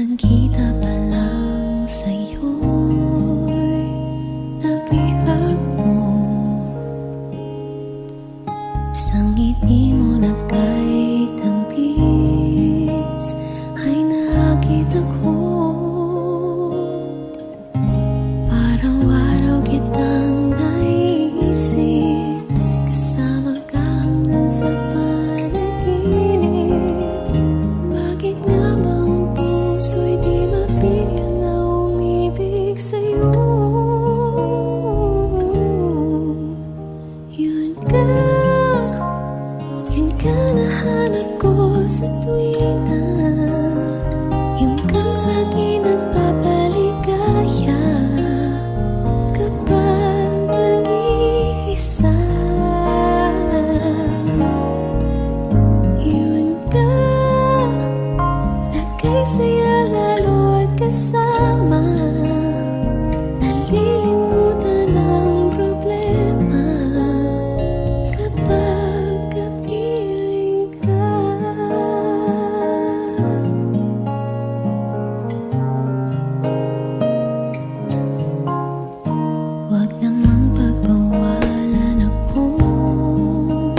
Unang-kita pa lang sa'yo'y nabihag mo. Sa ngiti mo na kay tampis ay nakita ko. Araw-araw kitang naisip, kasama ka hanggang sa panaginip. Bakit nga bang puso'y di mapigil na umibig sa'yo? Yun ka nahanap ko sa tuwina, yung kang sa'kin nagpapaligaya kapag nag-iisa. Yun ka, nagkasaya lalo at kasama, nalilimutan ang problema kapag kapiling ka. Huwag namang pagbawalan akong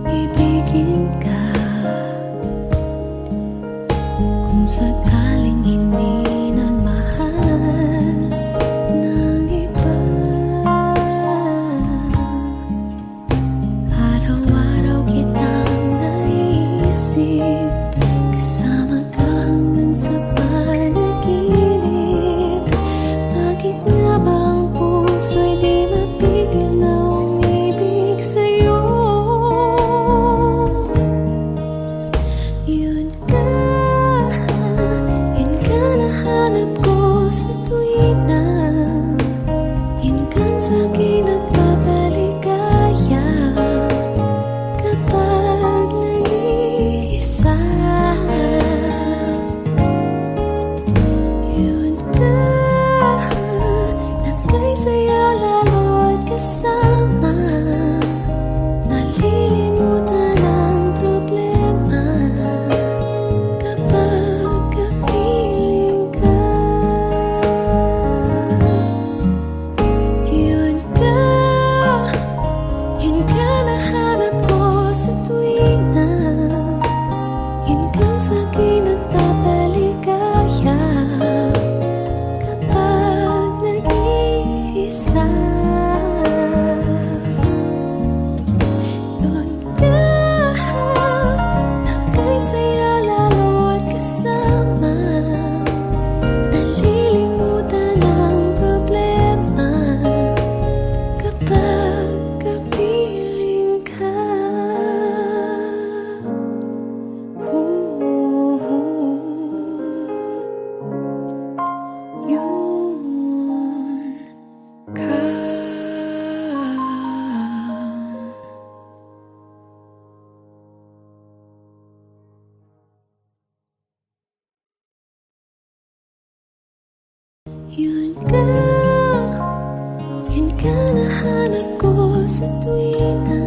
ibigin ka. Kung sakaling hindi nagmahal ng iba, araw-araw kitang naisip, kasama ka hanggang sa panaginip. Bakit nga bang puso'y di mapigil na umibig sa'yo? Yun ka nahanap ko sa tuwina, yun kang sa'kin nagpapaligaya kapag nag-iisa. Yun ka, nagkasaya lalo at kasama, nalilimutan ang problema kapag kapiling ka. Yun ka nahanap ko sa tuwina, yun kang sa'kin nagpapaligaya kapag nag-iisa. Yun ka, nagkasaya lalo at kasama, nalilimutan ang problema kapag kapiling ka. Yun ka. Yun ka nahanap ko sa tuwina,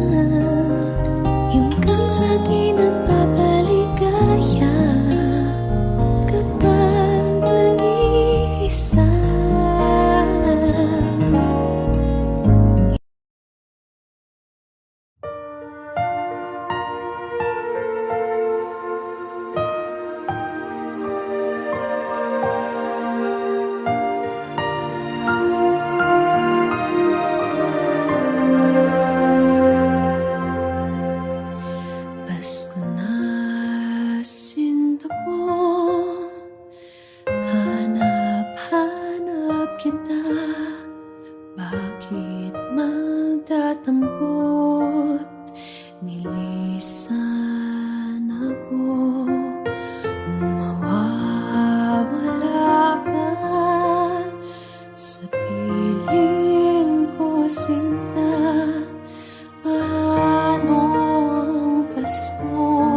yung kang sa'kin nagpapaligaya kapag nag-iisa. Pasko na sinta ko, hanap-hanap kita. Bakit magtatampot? Nilisan ako, mawawala ka sa piling ko, sinta. Paano ang Pasko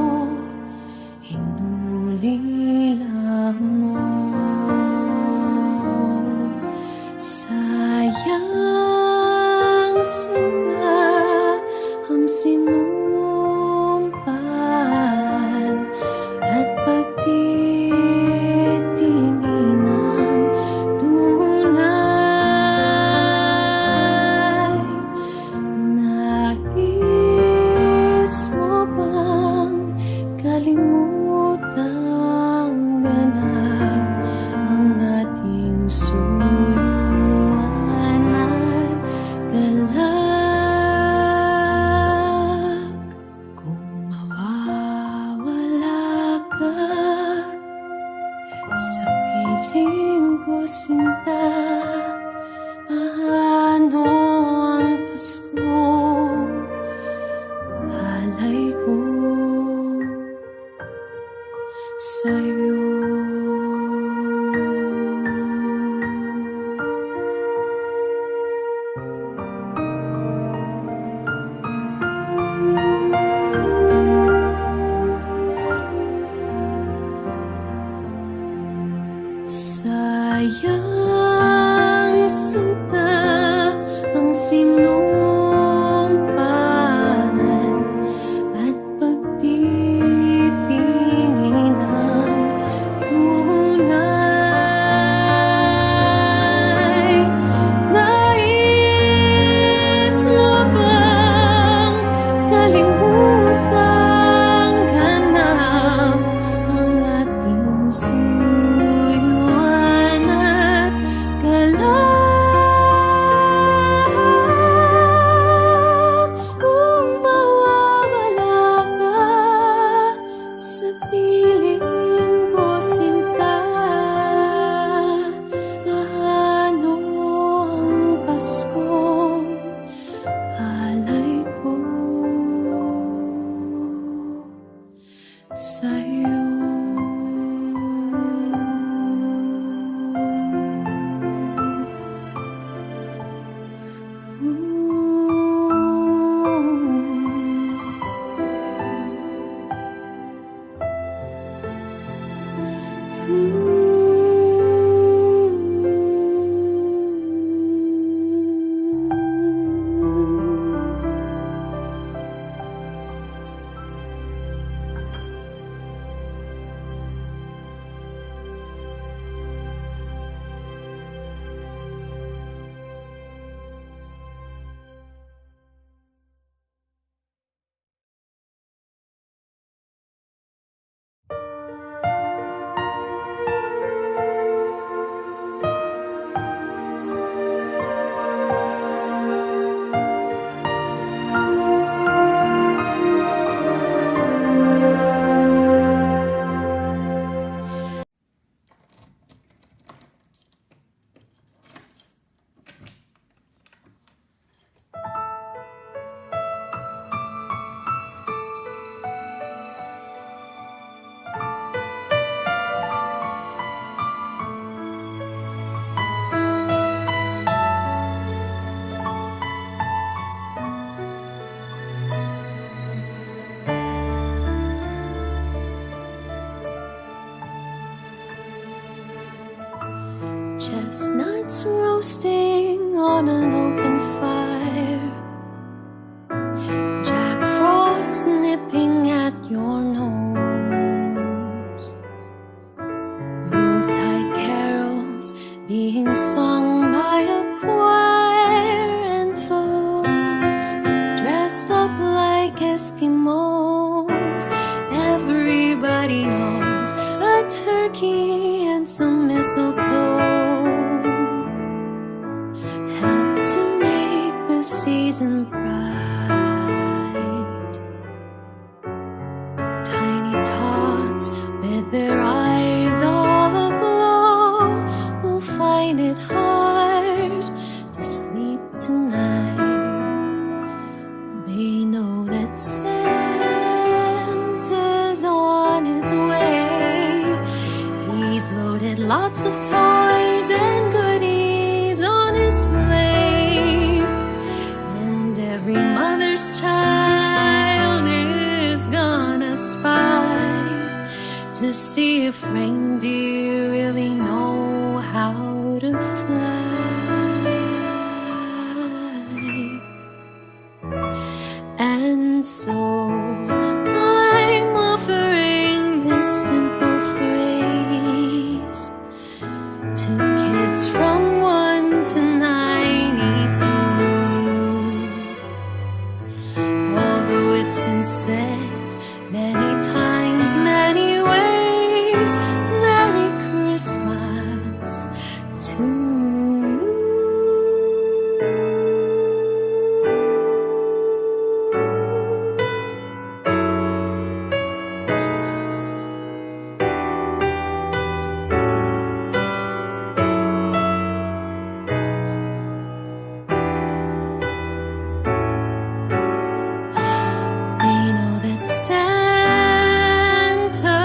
sa'yo. Sayang sinta ang sinumpaan at pagtitingin ng tunay. Nais mo bang kalimutang ganap ang ating suyuan at galaw? Kung mawawala ka sa piling ko, sinta, ano ang Paskong alay ko sa'yo? Chestnuts roasting on an open fire, Jack Frost nipping at your nose, Yuletide carols being sung by a choir, and folks dressed up like Eskimos. Everybody knows a turkey and some mistletoe season bright. Tiny tots with their eyes all aglow will find it hard to sleep tonight. They know that Santa's on his way. He's loaded lots of toys and goodies on his sleigh. Every mother's child is gonna spy to see if reindeer really know how to fly. And so I'm offering this simple phrase to kids from 1 to 92. It's been said many times, many ways, Merry Christmas to you. They know that Santa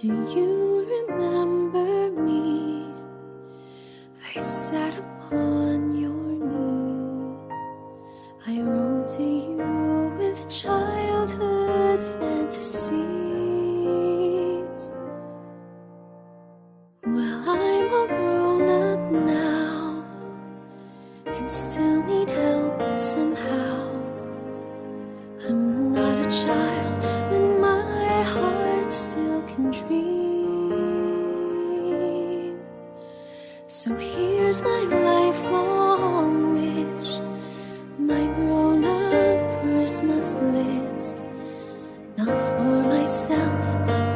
Do you remember me? I sat upon your knee. I wrote to you with childhood fantasies. Well, I'm all grown up now and still need help somehow. I'm not a child, but my heart still can dream. So here's my lifelong wish, my grown-up Christmas list. Not for myself,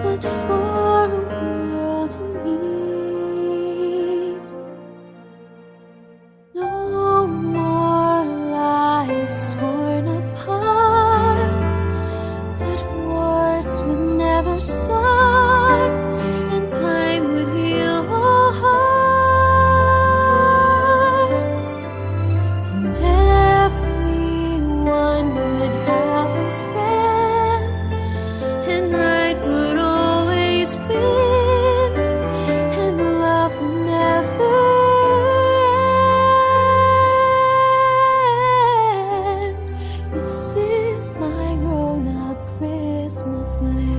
but for a world in need. No more lives torn apart, that wars would never start, and time would heal all hearts, and everyone would have a friend, and right would always win, and love would never end. This is my grown-up Christmas list.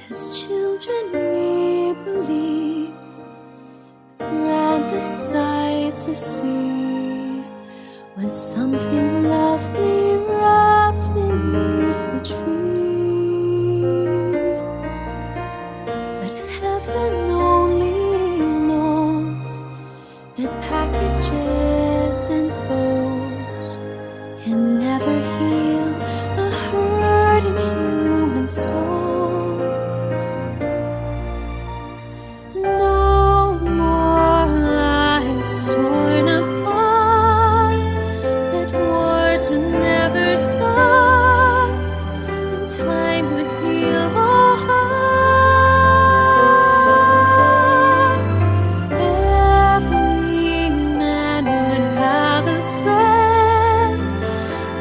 As children we believe the grandest sight to see was something lovely wrapped beneath the tree. But heaven only knows that packages and bows can never heal a hurting human soul. No more lives torn apart, that wars would never start, and time would heal all hearts. Every man would have a friend,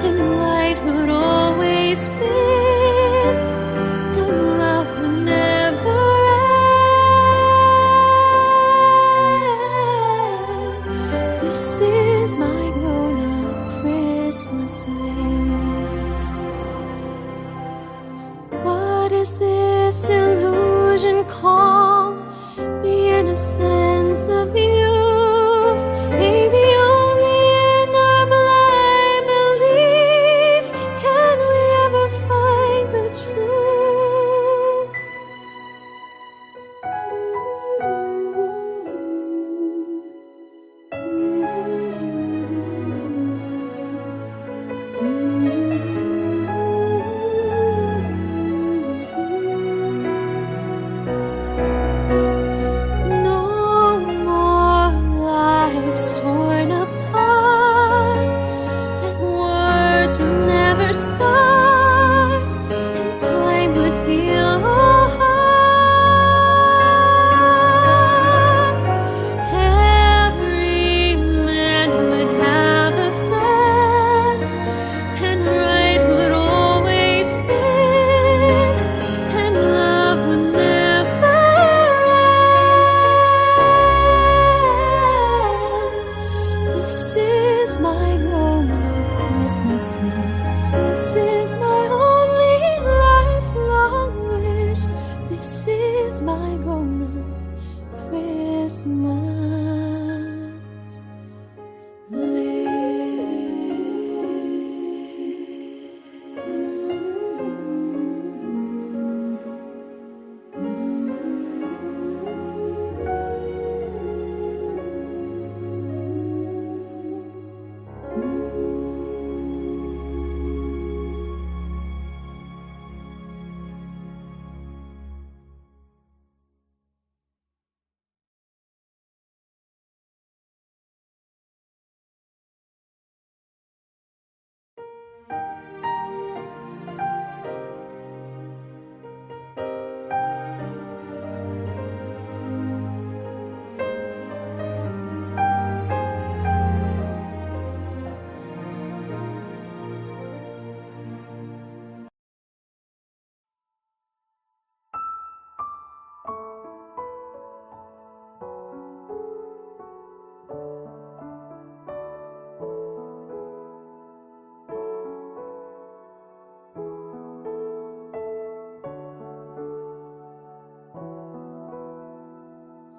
and right would always win, and love would never end. This is my grown-up Christmas list. What is this illusion called? The innocence of youth. Maybe only in our blind belief can we ever find the truth.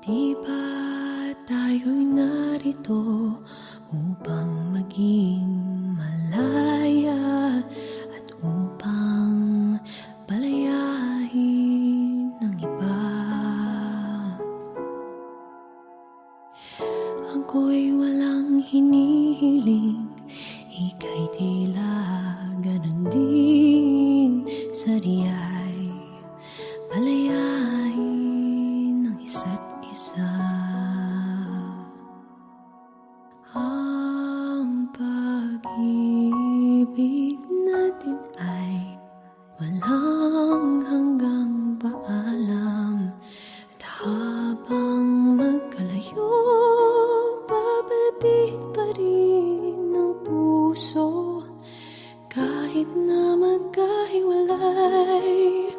Di ba tayo'y narito upang maging malaya at upang palayain ng iba? Ako'y walang hinihiling, ika'y tila ganun din. Sariya'y palayain ng isa't isa. Ang pag-ibig natin ay walang hanggang paalam, at habang magkalayo, papalapit pa rin ang puso. Kahit na magkahiwalay,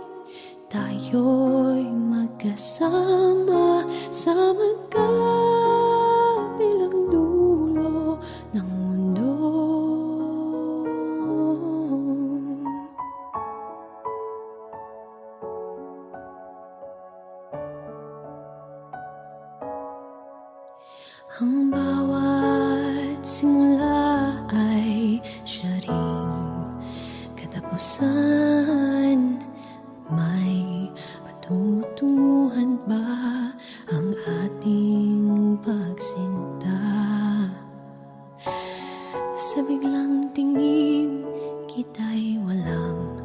tayo'y magkasama sa magkabilang dulo ng mundo. Ang bawat simula ay siya ring katapusan. May patutunguhan ba ang ating pagsinta? Sa biglang tingin, kita'y walang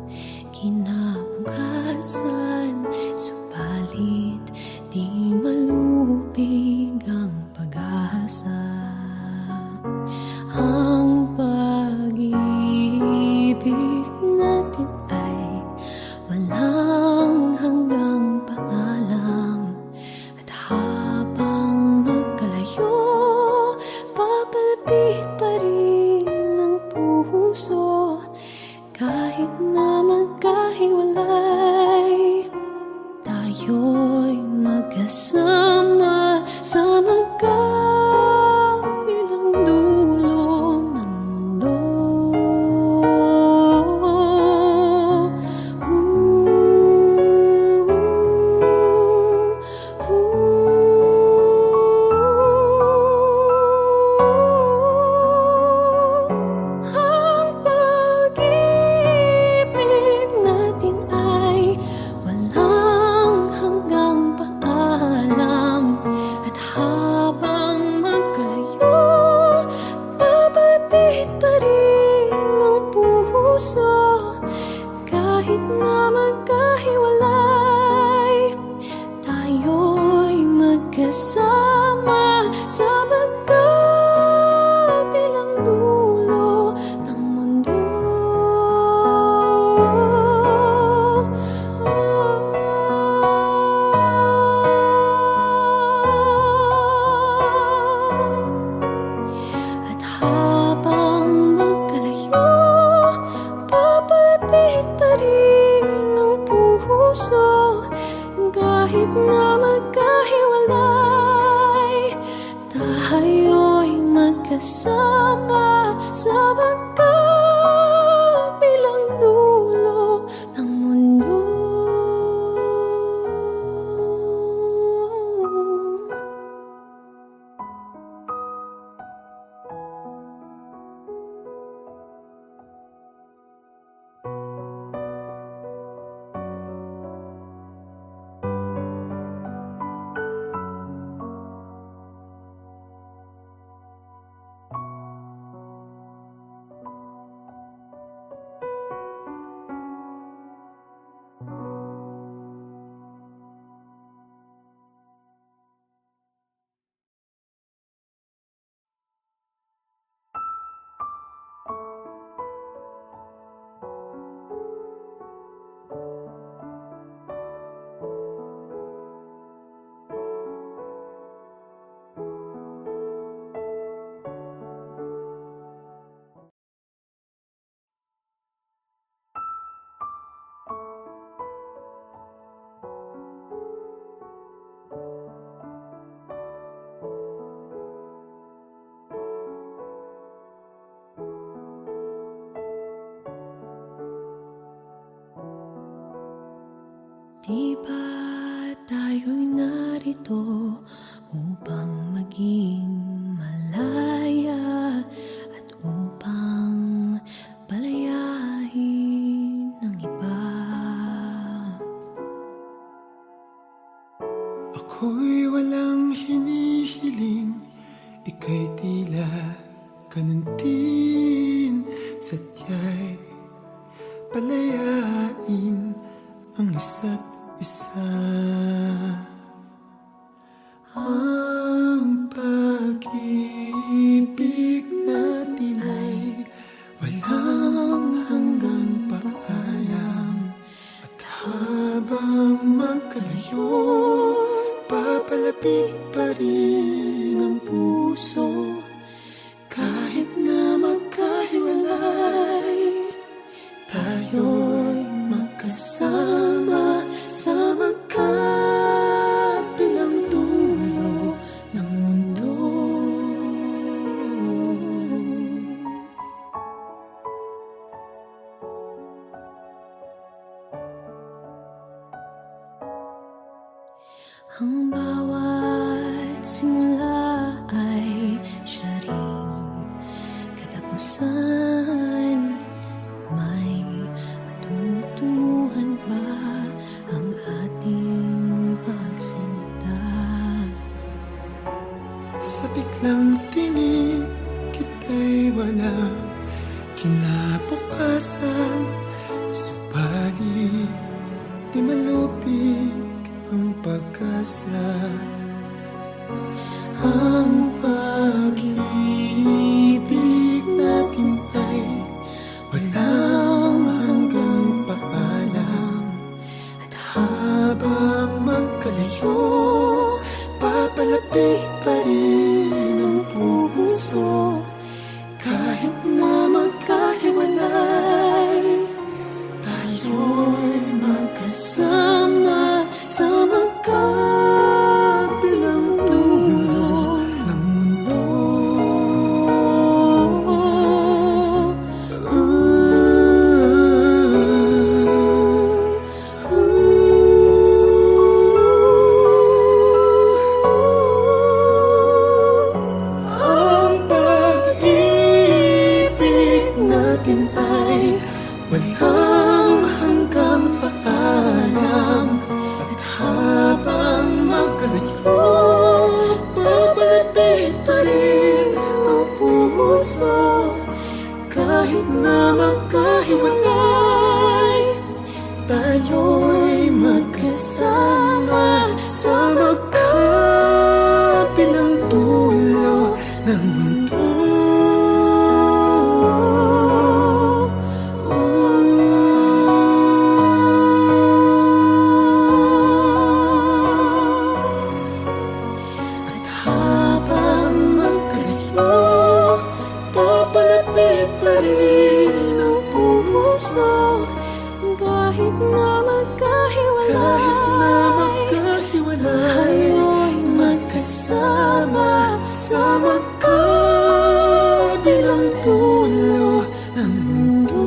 kinabukasan. Subalit di malubig ang pag-asa. Ang pag-ibig natin ay walang hanggang paalam, at habang magkalayo, papalapit pa rin ang puso. Kahit na magkahiwalay, tayo'y magkasama sa magkabilang dulo ng mundo. Ang pag-ibig natin ay walang hanggang paalam, at habang magkalayo, papalapit pa rin ang puso. Kahit na magkahiwalay, tayo'y magkasama sa magkabilang dulo ng mundo. At habang magkalayo, papalapit pa rin ang puso. Kahit na magkahiwalay, tayo'y magkasama sa magkabilang dulo ng mundo. Di ba tayo tayo'y narito upang maging malaya at upang palayain ng iba. Ako'y walang hinihiling, ika'y tila ganun din. Sadya'y palayain ang isa't isa. Ang pag-ibig natin ay walang hanggang paalam, at habang magkalayo, papalapit pa rin ang puso. Kahit na magkahiwalay, tayo'y magkasama sa magkabilang dulo ng mundo. Ang bawat simula ay siya ring katapusan. May matutunguhan ba ang ating pagsinta? Sa biglang tingin kita'y walang kinabukasan, subalit di malupig ang pag-asa. Ang pag-ibig natin ay walang hanggang paalam, at habang magkalayo, papalapit pa rin ang puso. Kahit na magkahiwalay, tayo'y magkasama sa magkabilang dulo ng mundo. Ang pag-ibig natin ay walang hanggang paalam, at habang magkalayo, papalapit pa rin ang puso. Kahit na magkahiwalay, tayo'y magkasama sa magkabilang dulo ng mundo. At habang magkalayo, papalapit pa rin ang puso. Kahit na magkahiwalay, tayo'y magkasama sa magkabilang dulo ng mundo.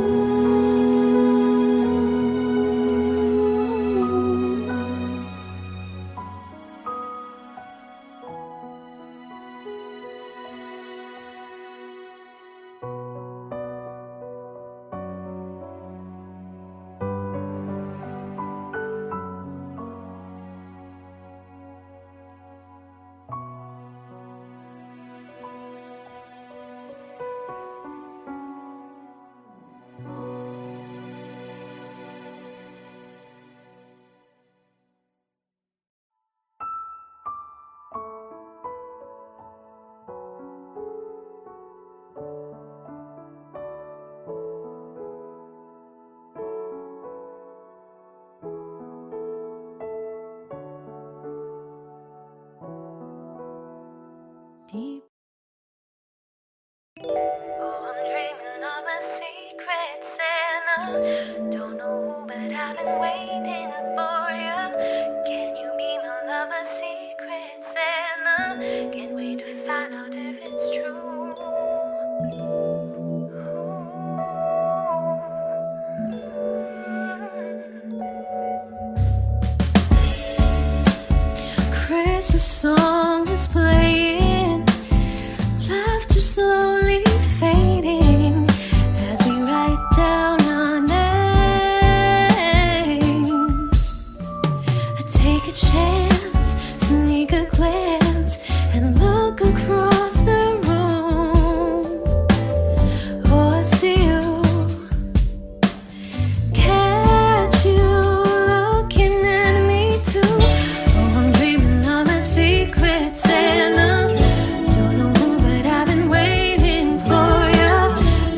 deep. Oh, I'm dreaming of a secret Santa. Don't know who, but I've been waiting for you. Can you be my lover, secret Santa? Can't wait to find out if it's true. Christmas song is playing, laughter slowly fading as we write down our names. I take a chance, sneak a glance, and look across the room. Oh, I see you, catch you looking at me too. Oh, I'm dreaming of a secret Santa. Don't know who, but I've been waiting for you.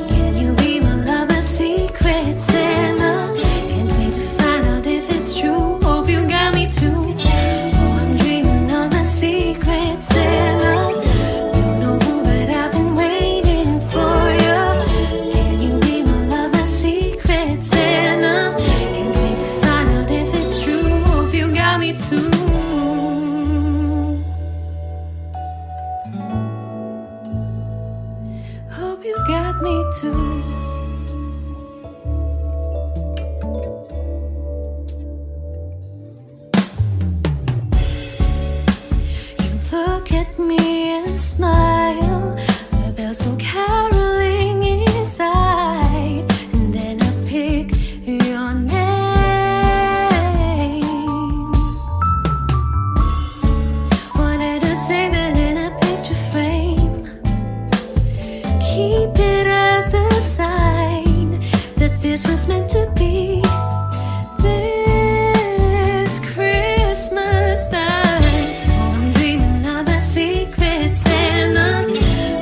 Can you be my lover, secret Santa? Can't wait to find out if it's true. Hope you got me too. Oh, I'm dreaming of a secret Santa. Don't know who, but I've been waiting for you. Can you be my lover, secret Santa? Can't wait to find out if it's true. Hope you got me too. Hope you got me too. You look at me and smile. The bells go caroling inside, and then I pick your name. Wanted to save it in a picture frame. Keep it as the sign that this was meant to be. This Christmas night, oh, I'm dreaming of a secret Santa.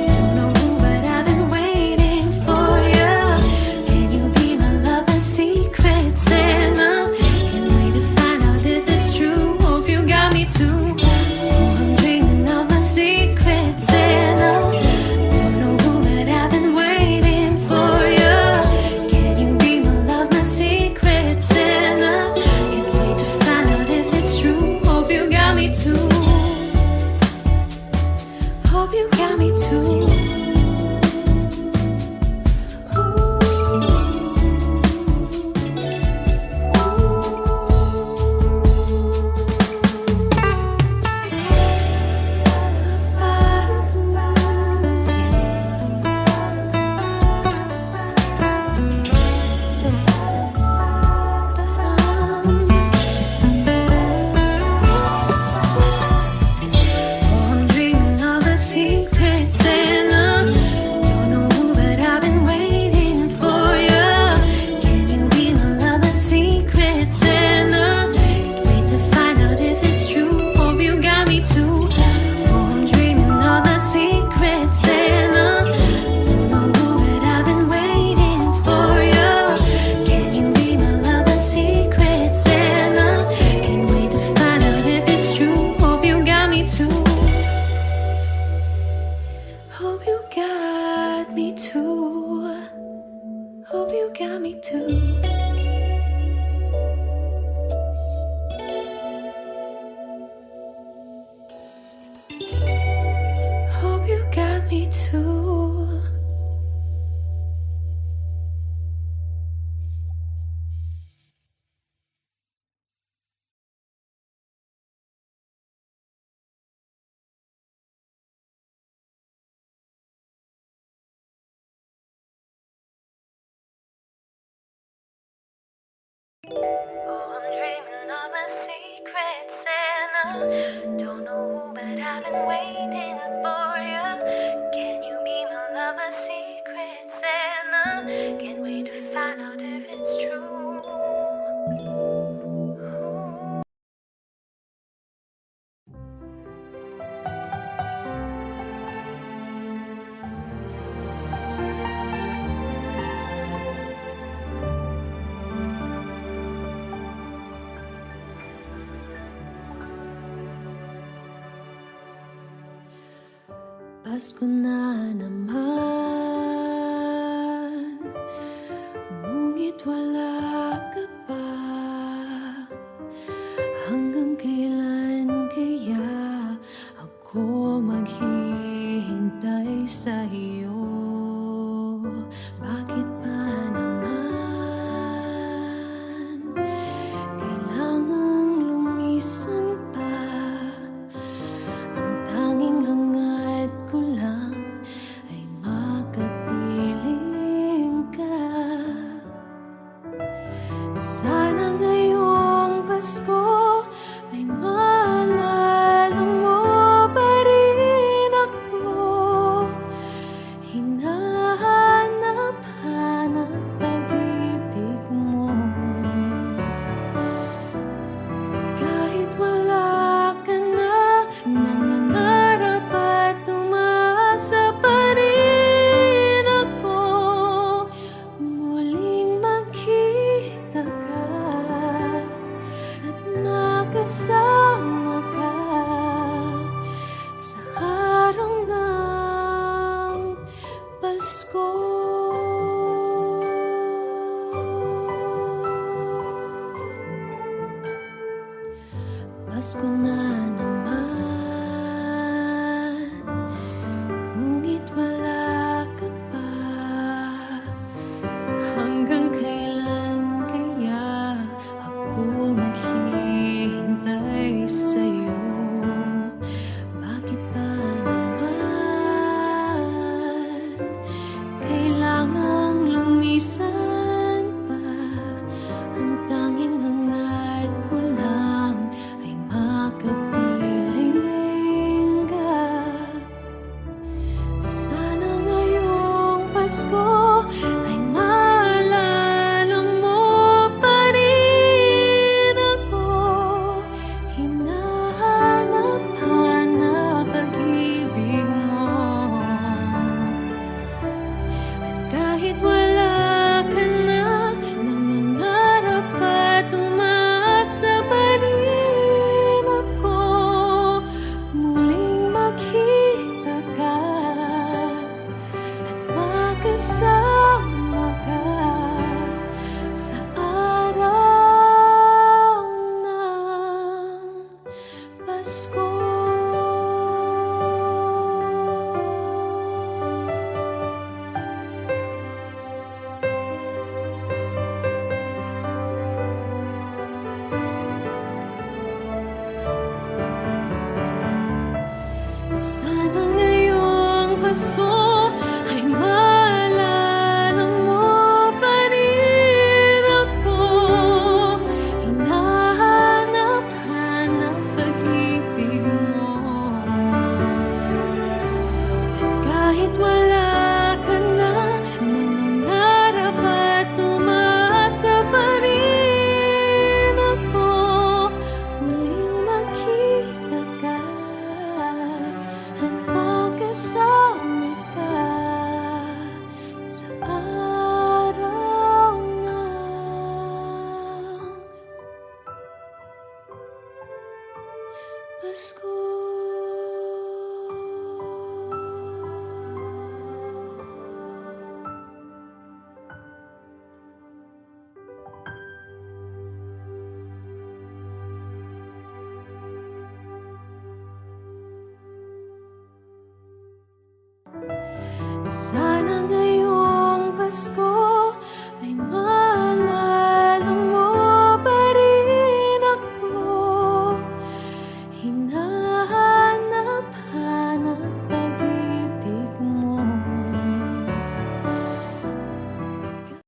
Don't know who, but I've been waiting for you. Can you be my lover, secret Santa? Can't wait to find out if it's true. Hope you got me too. Oh, I'm dreaming of a secret Santa. Don't know who, but I've been waiting for you. Can you be my lover, secret Santa? Can't wait to find out if it's true. Hope you got me too. Hope you got me too. I'm dreaming of a secret Santa. Don't know who, but I've been waiting for you. Can you be my lover, secret Santa? Can't wait to find out if it's true. Hope you got me too. Oh, I'm dreaming of a secret Santa. Don't know who, but I've been waiting for you. Can you be my lover, secret Santa? Can't wait to find out if it's true. Hope you got me too. Hope you got me too. Hope you got me too. Hope you got me too. Oh, I'm dreaming of a secret Santa. Don't know who, but I've been waiting for you. Can you be my lover, secret Santa? Can't wait to find out if it's true. Pasko na naman, ngunit wala ka pa. Hanggang kailan kaya ako maghihintay sa iyo? Bakit pa naman kailangang lumisan pa Pasko. Pasko na naman, ngunit wala ka pa. Hanggang kailan kaya ako maghihintay sa'yo? Bakit ba naman kailangang lumisan pa? Ang tanging hangad ko lang ay makapiling ka. Sana ngayong Pasko ay maalala mo pa rin ako. Hinahanap-hanap pag-ibig mo. At kahit wala ka na, nangangarap at umaasa pa rin ako. Muling makita ka at makasama ka sa araw ng Pasko. Sana ngayong Pasko ay maalala mo pa rin ako. Hinahanap-hanap pag-ibig mo. At kahit wala ka na, nangangarap at umaasa pa rin ako. Muling makita ka at makasama ka sa araw ng Pasko. Sana